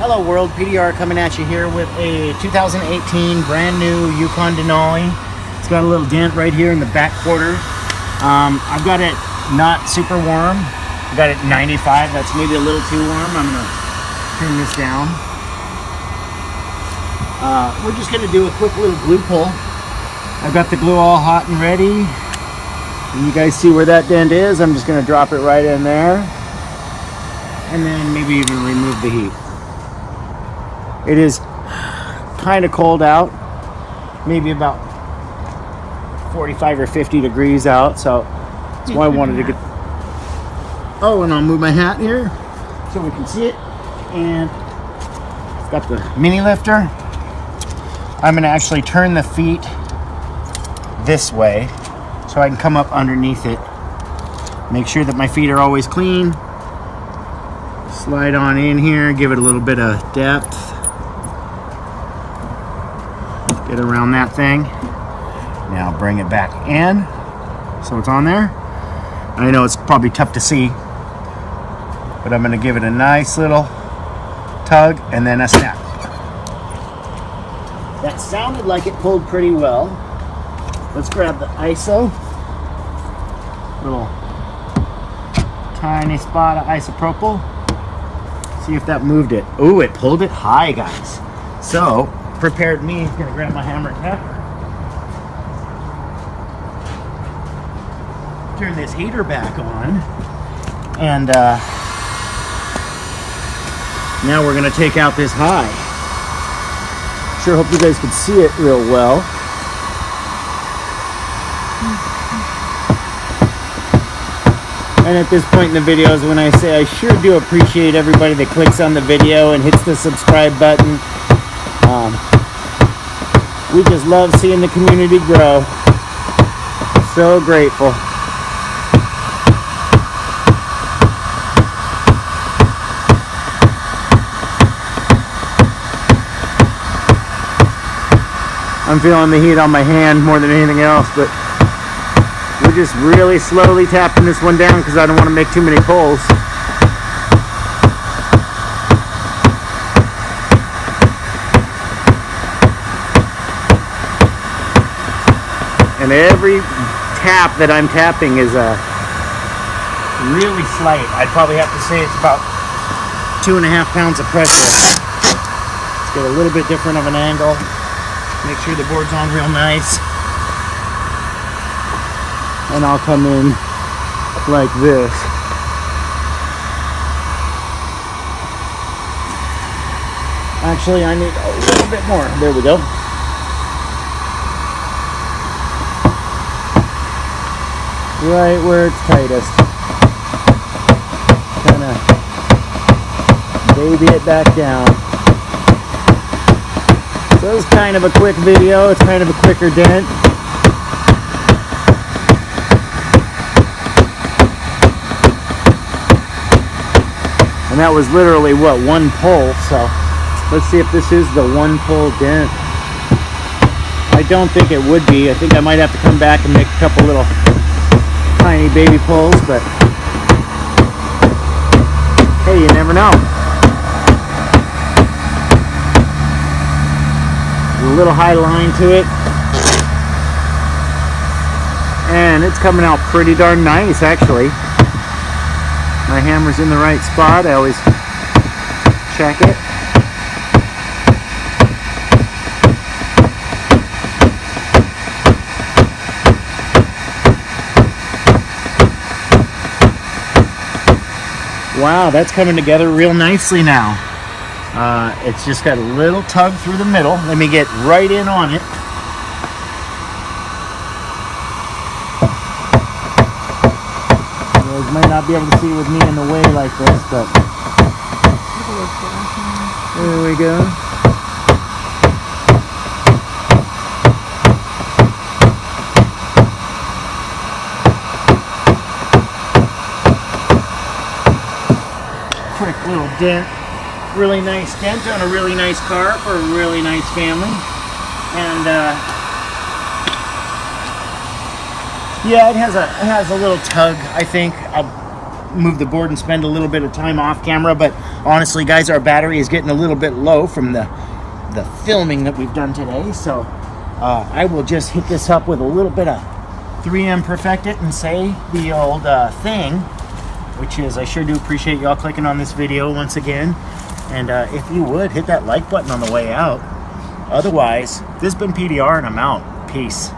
Hello world, PDR coming at you here with a 2018 brand new Yukon Denali. It's got a little dent right here in the back quarter. I've got it not super warm. I've got it 95. That's maybe a little too warm. I'm gonna turn this down. We're just gonna do a quick little glue pull. I've got the glue all hot and ready. And you guys see where that dent is? I'm just gonna drop it right in there. And then maybe even remove the heat. It is kind of cold out, maybe about 45 or 50 degrees out, so that's why I wanted to get. Oh, and I'll move my hat here so we can see it. And I've got the mini lifter. I'm going to actually turn the feet this way so I can come up underneath it. Make sure that my feet are always clean. Slide on in here, give it a little bit of depth. Get around that thing. Now bring it back in so it's on there. I know it's probably tough to see, but I'm going to give it a nice little tug and then a snap. That sounded like it pulled pretty well. Let's grab the ISO. Little tiny spot of isopropyl. See if that moved it. Ooh, it pulled it high, guys. So prepared me is going to grab my hammer and pepper. Turn this heater back on. And now we're going to take out this high. Sure hope you guys can see it real well. And at this point in the video is when I say I sure do appreciate everybody that clicks on the video and hits the subscribe button. We just love seeing the community grow. So grateful. I'm feeling the heat on my hand more than anything else, but we're just really slowly tapping this one down because I don't want to make too many pulls. And every tap that I'm tapping is really slight. I'd probably have to say it's about 2.5 pounds of pressure. Let's get a little bit different of an angle. Make sure the board's on real nice. And I'll come in like this. Actually, I need a little bit more. There we go. Right where it's tightest. Kind of baby it back down. So it's kind of a quick video. It's kind of a quicker dent. And that was literally, what, one pull. So let's see if this is the one pull dent. I don't think it would be. I think I might have to come back and make a couple little tiny baby pulls, but hey, you never know. A little high line to it, and it's coming out pretty darn nice, actually. My hammer's in the right spot. I always check it. Wow, that's coming together real nicely now. It's just got a little tug through the middle. Let me get right in on it. You guys might not be able to see with me in the way like this, but there we go. Quick little dent. Really nice dent on a really nice car for a really nice family. And yeah, it has a little tug, I think. move the board and spend a little bit of time off camera. But honestly, guys, our battery is getting a little bit low from the filming that we've done today. So I will just hit this up with a little bit of 3M Perfect It and say the old thing, which is I sure do appreciate y'all clicking on this video once again. And if you would, hit that like button on the way out. Otherwise, this has been PDR and I'm out. Peace.